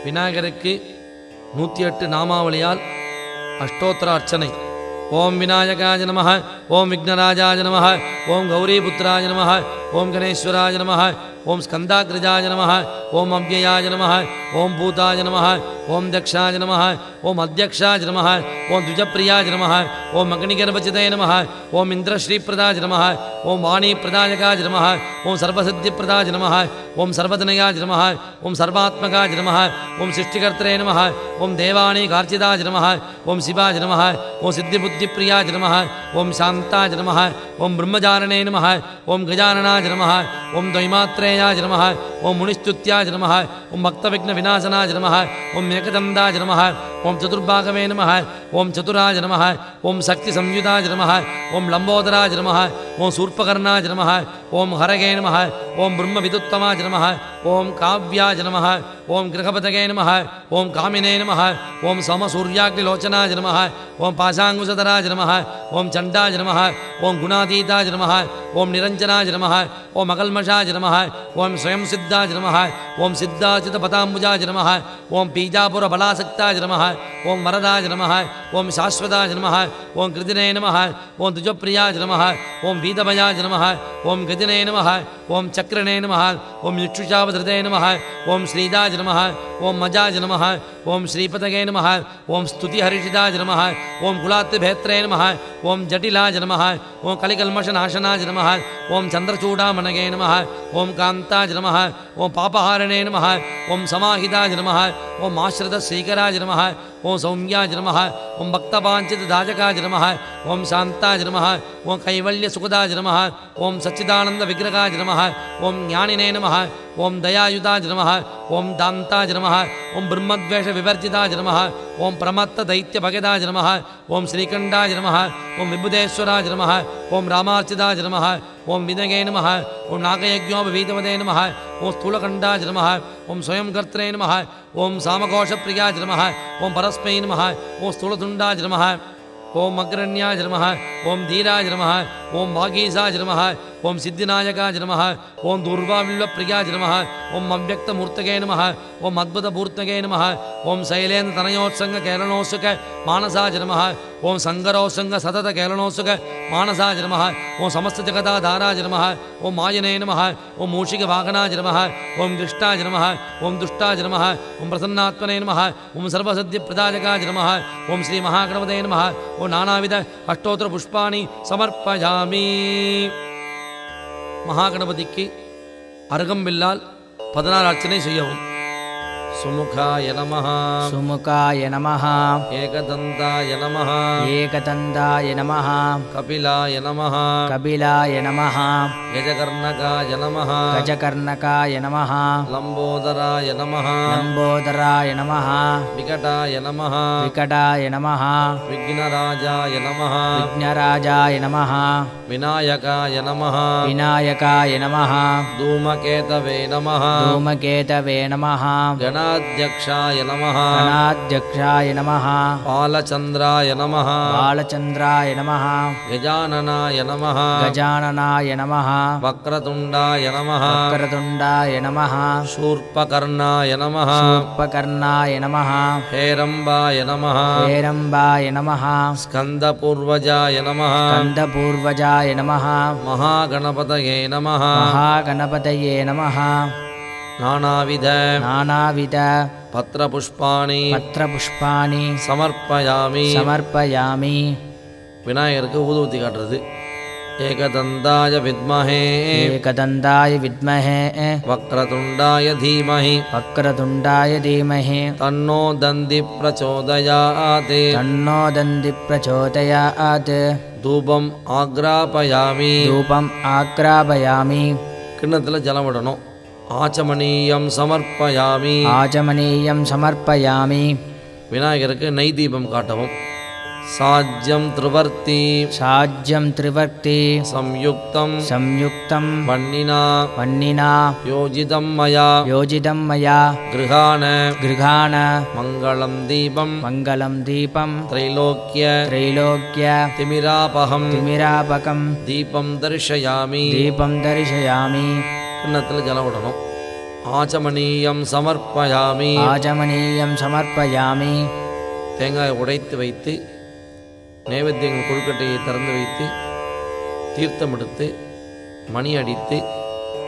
விநாயகருக்கு 108 நாமாவளியால் அஷ்டோத்திர அர்ச்சனை. ஓம் விநாயகாய நமः, ஓம் விக்னராஜாய நமः, ஓம் கௌரிபுத்திராய நமः, ஓம் கணேஸ்வராய நமः, ஓம் ஸ்கந்தாக்ரஜாய நமः, ஓம் அவ்யயாய நமः, ஓம் பூதாய நமः, ஓம் தக்ஷாய நமः, ஓம் அத்தியக்ஷாய நமः, ஓம் துஜப்பிரியாய நமः, ஓம் அக்னிகர்வச்சிதே நமः, ஓம் இந்திரஸ்ரீப்பிரதாய நமः, ஓம் வாணிப்பிரதாயகாய நமः, ஓம் சர்வசித்திப்பிரதாய நமः, ஓம் சர்வதனயாய நமः, ஓம் சர்வாத்மகாய நமः, ஓம் சிருஷ்டிகர்த்தரே நமः, ஓம் தேவானி கார்த்திதாய நமः, ஓம் சிவாய நமः, ஓம் சித்திபுத்திப்பிரியாய நமः, ஓம் சாந்தாய நமः, ஓம் பிரம்மஜாரணே நமः, ஓம் கஜானனாய நமः, ஓம் துவைமாத்ரேயாய நமः, ஓம் முனிஸ்துத்யாய நமः, ஓம் பக்தவிக்ன விநாசனாய நமः, ஓம் ஏகதந்தாய நமः, ஓம் சதுர்பாகவே நமः, ஓம் சதுராய நமः, ஓம் சக்தி சம்யுதாய நமः, ஓம் லம்போதராய நமः, ஓம் சூர்பகர்ணாய நமः, ஓம் ஹரகே நமः, ஓம் பிரம்ம விதுத்தமாய நமः, ஓம் காவ்யாய நமः, ஓம் கிரகபதகே நமः, ஓம் காமினே நமः, ஓம் சோமசூர்யாக்னிலோச்சனாய நமः, ஓம் பாசாங்குசதராய நமः, ஓம் சண்டாய நமः, ஓம் குணாதீதாய நமः, ஓம் நிரஞ்சனாய நமः, ஓம் அகல்மஷாய நமः, ஓம் ஸ்வயம் சித்தாய நமः, ஓம் சித்தாச்சித பதாம்புஜாய நமः, ஓம் பீஜாபுர பலாசக்தாய நமः, ஓம் வரதாய நமः, ஓம் சாஸ்வதாய நமः, ஓம் கிருதினே நமः, ஓம் துஜப்பிரியாய நமः, ஓம் வீதபயாய நமः, ஓம் கஜனே நமः, ஓம் சக்ரனே நமः, ஓம் இக்ஷுஷாவதே நமः, ஓம் ஸ்ரீதாய நமः, ஓம் மஜாய நமः, ஓம் ஸ்ரீபதகே நமः, ஓம் ஸ்துதிஹரிஷிதாய நமः, ஓம் குலாத்திபேத்ரே நமः, ஓம் ஜட்டிலாய நமः, ஓம் கலிகல்மஷநாசனாய நமः, ஓம் சந்திரச்சூடாமணகே நமः, ஓம் காந்தாய நமः, ஓம் பாபஹாரணே நமः, ஓம் சமாஹிதாய நமः, ஓம் ஆஸ்ரிதஸ்ரீகராய நமः, ஓம் சௌமியாய நமः, ஓம் பக்தபாஞ்சிதாஜகாய நமः, ஓம் சாந்தாய நமः, ஓம் கைவல்யசுகதாய நமः, ஓம் சச்சிதானந்தவிக்கிரகாய நமः, ஓம் ஞானினே நமः, ஓம் தயாயுதாய நமः, ஓம் தாந்தாய நமः, ஓம் பிரம்மத்வேஷவிவர்ஜிதாய நமः, ஓம் பிரமத்ததைத்யபகதாய நமः, ஓம் ஸ்ரீகண்டாய நமः, ஓம் விபுதேஸ்வராய நமः, ஓம் ராமார்ச்சிதாய நமः, ஓம் வினகே நமः, ஓம் நாகயஜ்ஞோபவீதவதே நமः, ஓம் ஸ்தூலகண்டாய நமः, ஓம் ஸ்வயம் கர்த்ரே நமः, ஓம் சாமகோஷப்பிரியாய நமः, ஓம் பரஸ்மை நமः, ஓம் ஸ்தூலதுண்டாய நமः, ஓம் அக்ரண்யாய நமः, ஓம் தீராய நமः, ஓம் வாகீசாய நமः, ஓம் சித்திநாயகாய நமः, ஓம் துர்வாவில்வப்பிரியாய நமः, ஓம் அவ்யக்தமூர்த்தகே நமः, ஓம் அத்புதபூர்த்தகே நமः, ஓம் சைலேந்திர தனயோத்சங்க கேலனோசுக மானசாய நமः, ஓம் சங்கரோசங்க சதத கேலனோசுக மானசாய நமः, ஓம் சமஸ்த ஜகதாதாராய நமः, ஓம் மாயனே நமः, ஓம் மூஷிக வாகனாய நமः, ஓம் கிருஷ்டாய நமः, ஓம் துஷ்டாய நமः, ஓம் பிரசன்னாத்மனே நமः, ஓம் சர்வசத்யப்பிரதாயகாய நமः, ஓம் ஸ்ரீ மகாகணபதே நமः, ஓம் நானாவித அஷ்டோத்திர புஷ்பாணி சமர்ப்பயாமி. மகாகணபதிக்கு அருகம்பில்லால் 16 அர்ச்சனை செய்யவும். சுமுகாய நமः, சுமுகாய நமः, ஏகதந்தாய நமः, ஏகதந்தாய நமः, கபிலாய நமः, கபிலாய நமः, கஜகர்ணகாய நமः, கஜகர்ணகாய நமः, லம்போதராய நமः, லம்போதராய நமः, விகடாய நமः, விகடாய நமः, விக்னராஜாய நமः, விக்னராஜாய நமः, விநாயகாய நமः, விநாயகாய நமः, தூமகேதவே நமः, धूमकेतवे नमः, गणाध्यक्षाय नमः, गणाध्यक्षाय नमः, बालचन्द्राय नमः, बालचन्द्राय नमः, गजाननाय नमः, गजाननाय नमः, वक्रतुण्डाय नमः, वक्रतुण्डाय नमः, शूर्पकर्णाय नमः, शूर्पकर्णाय नमः, हेरम्बाय नमः, हेरम्बाय नमः, स्कन्दपूर्वजाय नमः, स्कन्दपूर्वजाय नमः, महागणपतये नमः, महागणपतये नमः, नानाविध पत्रपुष्पाणि समर्पयामि. समर्पयामि. விநாயகருக்கு ஊதுவத்தி காட்டுறது. ஏகதந்தாய வித்மஹே, ஏகதந்தாய வித்மஹே, வக்ரதுண்டாய தீமஹி, வக்ரதுண்டாய தீமஹி, தன்னோ தந்தி பிரச்சோதயாத், தன்னோ தந்தி பிரச்சோதயாத். தூபம் ஆக்ராபயாமி, தூபம் ஆக்ராபயாமி. கிண்ணத்தில் ஜலம் விடணும். ஆச்சமனீயம் சமர்ப்பயாமி, ஆச்சமனீயம் சமர்ப்பயாமி. விநாயகருக்கு நெய் தீபம் காட்டவும். சாஜ்யம் த்ரிவர்த்தி, சாஜ்யம் த்ரிவர்த்தி, சம்யுக்தம் சம்யுக்தம் வன்னினா, வன்னினா, யோஜிதம் மயா, யோஜிதம் மயா, கிருஹான, கிருஹான, மங்களம் தீபம், மங்களம் தீபம், த்ரைலோக்கிய, த்ரைலோக்கிய, திமிராபகம், திமிராபகம், தீபம் தரிசயாமி. தீபம் தரிசயாமி. கிண்ணத்தில் ஜலம் விடணும். ஆச்சமனீயம் சமர்ப்பயாமி. ஆச்சமனீயம் சமர்ப்பயாமி. தேங்காயை உடைத்து வைத்து நைவேத்தியங்கள் கொழுக்கட்டையை திறந்து வைத்து தீர்த்தம் எடுத்து மணி அடித்து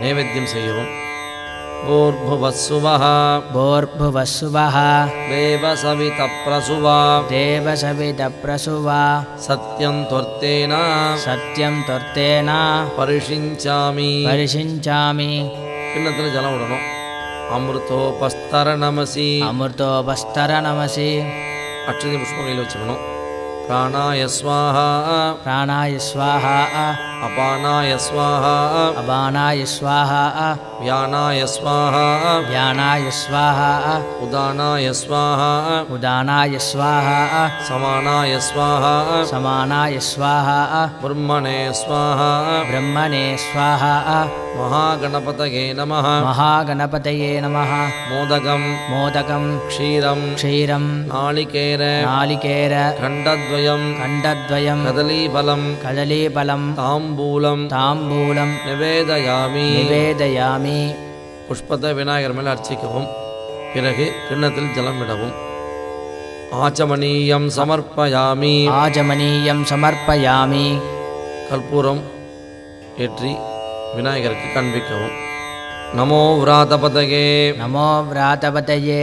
நைவேத்தியம் செய்யவும். பூர்புவஸ்ஸுவஹ பூர்புவஸ்ஸுவஹ தேவசவிதப்ரசுவா தேவசவிதப்ரசுவா சத்யம் त्वर्थेन சத்யம் त्वर्थेन பரிஷிஞ்சாமி. பரிஷிஞ்சாமி. கிண்ணத்தில் ஜலம் விடணும். அமிர்தோபஸ்தர நமசி. அமிர்தோபஸ்தர நமசி. அக்ஷதை புஷ்பம் கையில் வச்சுக்கணும். பிராணாய ஸ்வாஹா பிராணாய ஸ்வாஹா அபானாய ஸ்வாஹா அபானாய ஸ்வாஹா வியானாய ஸ்வாஹா வியானாய ஸ்வாஹா உதானாய ஸ்வாஹா உதானாய ஸ்வாஹா சமானாய ஸ்வாஹா சமானாய ஸ்வாஹா பிரம்மணே ஸ்வாஹா பிரம்மணே ஸ்வாஹா மகாகணபதயே நமः. மகாகணபதயே நமः. மோதகம் மோதகம் க்ஷீரம் க்ஷீரம் நாளிகேர நாளிகேர கண்டத்வயம் கண்டத்வயம் கதலீபலம் கதலீபலம் தாம்பூலம் தாம்பூலம் நிவேதயாமி. நிவேதயாமி. புஷ்பத்தை விநாயகர் மேல் அர்ச்சிக்கவும். பிறகு கிண்ணத்தில் ஜலம் விடவும். ஆச்சமனீயம் சமர்ப்பயாமி. ஆஜமனீயம் சமர்ப்பயாமி. கற்பூரம் ஏற்றி விநாயகருக்கு காண்பிக்கவும். நமோ விராதபதயே நமோ விராதபதயே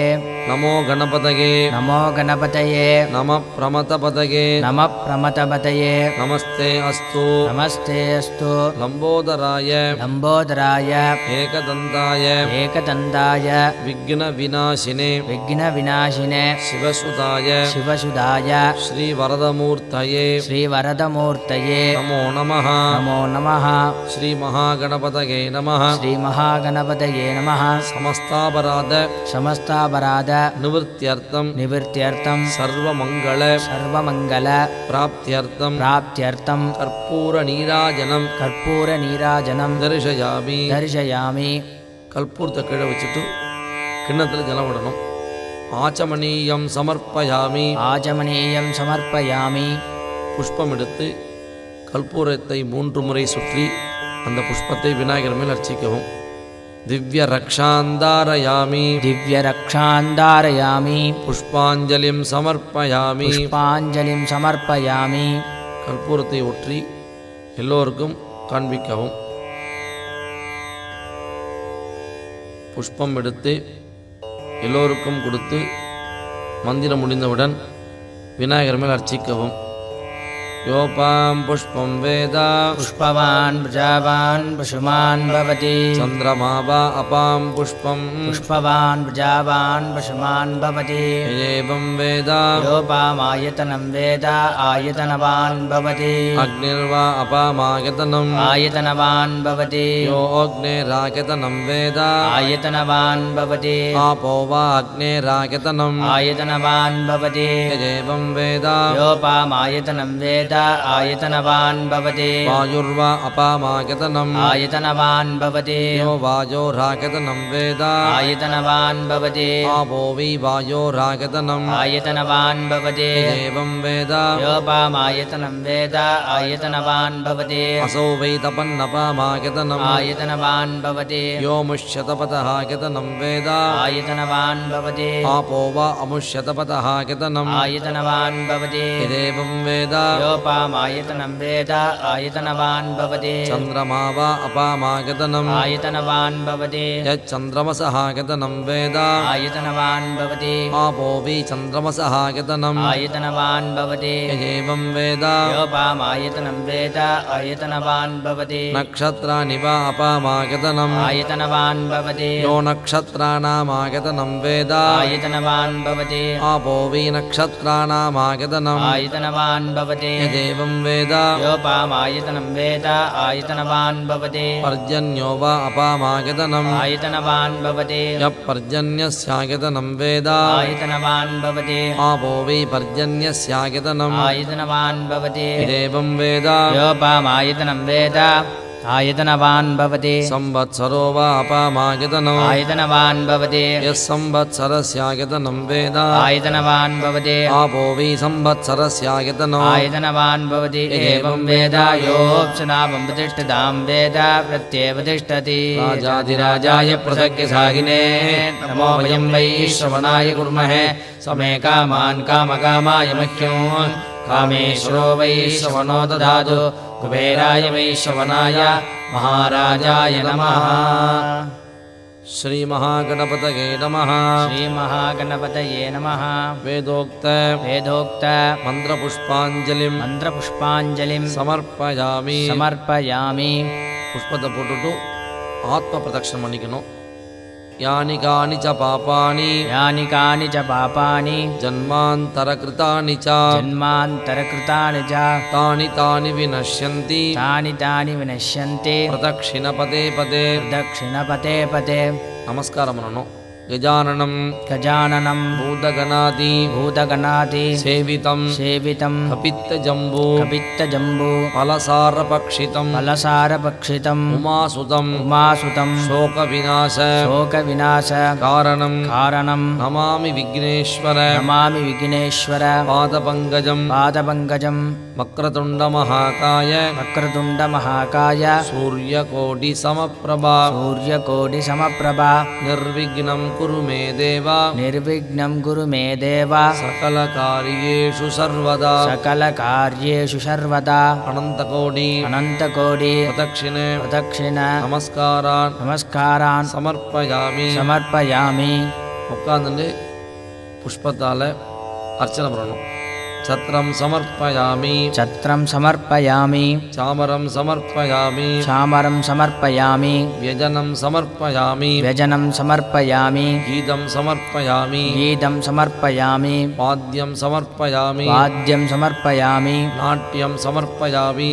நமோ கணபதயே நமோ கணபதயே நம பிரமதபதயே நம பிரமதபதயே நமஸ்தே அஸ்து நமஸ்தே அஸ்து லம்போதராய லம்போதராய ஏகதந்தாய ஏகதந்தாய விக்ன விநாசினே விக்ன விநாசினே சிவசுதாய சிவசுதாய ஸ்ரீ வரதமூர்த்தயே ஸ்ரீவரதமூர்த்தயே நமோ நமः. நமோ நமः. ஸ்ரீ மகாகணபதயே நமः. ஸ்ரீ மகாகணபதயே நமः. சமஸ்தாபராத சமஸ்தாபராத நிவர்த்தியர்த்தம் நிவர்த்தியர்த்தம் சர்வமங்கள சர்வமங்கல பிராப்தியர்த்தம் பிராப்தியர்த்தம் கற்பூர நீராஜனம் கற்பூர நீராஜனம் தரிசயாமி. தரிசயாமி. கற்பூரத்தை கீழே வச்சுட்டு கிண்ணத்தில் ஜலம் விடணும். ஆச்சமனீயம் சமர்ப்பயாமி. ஆஜமனீயம் சமர்ப்பயாமி. புஷ்பம் எடுத்து கற்பூரத்தை 3 முறை சுற்றி அந்த புஷ்பத்தை விநாயகர் மேல் அர்ச்சிக்கவும். திவ்ய ரக்ஷாந்தாரயாமி. திவ்ய ரக்ஷாந்தாரயாமி. புஷ்பாஞ்சலிம் சமர்ப்பயாமி. புஷ்பாஞ்சலிம் சமர்ப்பயாமி. கற்பூரத்தை ஒற்றி எல்லோருக்கும் காண்பிக்கவும். புஷ்பம் எடுத்து எல்லோருக்கும் கொடுத்து மந்திரம் முடிந்தவுடன் விநாயகர் மேல் அர்ச்சிக்கவும். யோபாம் புஷ்பம் வேதா புஷ்பவான் பிரஜாவான் பசுமான் பவதி. சந்திரமாவா அபாம் புஷ்பம் புஷ்பவான் பிரஜாவான் பசுமான் பவதி. ஏவம் வேதா யோபாமாயதனம் வேத ஆயதனவான் பவதி. அக்னிர்வா அபாமாயதனம் ஆயதனவான் பவதி. யோ அக்னேராயதனம் வேதா ஆயதனவான் பவதி. ஆபோ வா அக்னேராயதனம் ஆயதனவான் பவதி. ஏவம் வேதா யோபாமாயதனம் வேத ஆயதனவான் பவதி. வாயுர்வா அபாமாயதனம் ஆயதனவான் பவதி. யோ வாயோராயதனம் வேதா ஆயதனவான் பவதி. ஆபோ வி வாயோராயதனம் ஆயதனவான் பவதி. ஏவம் வேதா யோபாமாயதனம் வேத ஆயதனவான் பவதி. असौ वै तपन्नपामायतनम् ஆயதனவான் பவதி. यो मुष्यतपतहायतनं वेद ஆயதனவான் பவதி. आपो वा अमुष्यतपतहायतनम् ஆயதனவான் பவதி. यदेवं वेद யோபாமாயதனம் வேத ஆயதனவான் பவதி. चन्द्रमा वा अपामायतनम् ஆயதனவான் பவதி. यच्चन्द्रमसहायतनं वेद ஆயதனவான் பவதி. आपो वि चन्द्रमसहायतनम् ஆயதனவான் பவதி. यदेवं वेद யோபாமாயதனம் வேத ஆயதனவான் பவதி. नक्षत्राणि वा अपामायतनम् ஆயதனவான் பவதி. यो नक्षत्राणामायतनं वेद ஆயதனவான் பவதி. आपो वि नक्षत्राणामायतनम् ஆயதனவான் பவதி. यदेवं वेद யோபாமாயதனம் வேத ஆயதனவான் பவதி. पर्जन्यो वा अपामायतनम् ஆயதனவான் பவதி. यः पर्जन्यस्यायतनं वेद ஆயதனவான் பவதி. आपो वै पर्जन्यस्यायतनम् ஆயதனவான் பவதி. यदेवं वेद யோபாமாயதனம் வேத आयतनवान् भवति संवत्सरो वापामायतनो आयतनवान् भवति यः संवत्सरस्यायतनं वेद आयतनवान् भवति आपो वै संवत्सरस्यायतनो आयतनवान् भवति एवं वेद योऽप्सनावं प्रतिष्ठतां वेद प्रत्येव तिष्ठति राजाधिराजाय पृथग्यसागिने नमो वयं वै श्रवणाय कुर्महे समे कामान् कामकामाय मह्यं कामेश्वरो वै श्रवणो ददातु कुबेराय वै श्रवणाय महाराजाय नमः श्रीमहागणपतये नमः श्रीमहागणपतये नमः वेदोक्त मन्त्रपुष्पाञ्जलिं समर्पयामि पुष्पத்தை போட்டுட்டு ஆத்ம பிரதட்சணம் பண்ணிக்கணும் यानि कानि च पापानि जन्मान्तरकृतानि च तानि तानि विनश्यन्ति प्रदक्षिणपदे पदे नमस्कारं பண்ணணும் गजाननं भूतगणादि सेवितं कपित्तजम्बू फलसारभक्षितं उमासुतं शोकविनाश कारणं नमामि विघ्नेश्वर पादपङ्कजं वक्रतुण्डमहाकाय सूर्यकोटिसमप्रभा निर्विघ्नं कुरु मे देव सकलकार्येषु सर्वदा अनन्तकोटि प्रदक्षिणे नमस्कारान् समर्पयामि उक्कांदु पुष्पताल अर्चना பண்ணணும் छत्रं समर्पयामि चामरं समर्पयामि व्यजनं समर्पयामि गीतं समर्पयामि वाद्यं समर्पयामि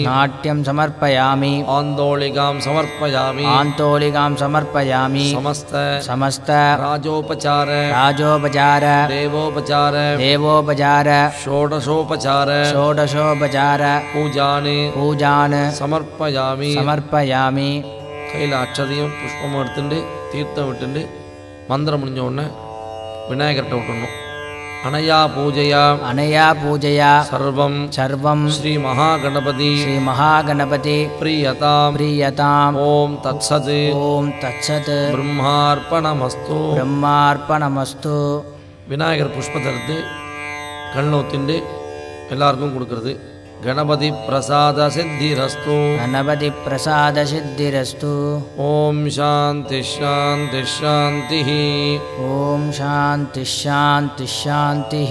नाट्यं समर्पयामि आन्दोलिकां समर्पयामि समस्त राजोपचार देवोपचार षोडशोपचार पूजान समर्पयामि கையில் அட்சதையும் புஷ்பமும் எடுத்துட்டு தீர்த்தம் விட்டுண்டு மந்திரம் முடிஞ்ச உடனே விநாயகர்கிட்ட விட்டுடணும் अनया पूजया सर्वं श्री महागणपति प्रीयताम् ओम तत्सत् ब्रह्मार्पणमस्तु விநாயகர் புஷ்பத்தை எடுத்து கண்ணில் ஊத்திண்டு எல்லாருக்கும் கொடுக்கறது गणपति प्रसाद सिद्धिरस्तु ओम शांति शांति शांति ओम शांति शांति शांति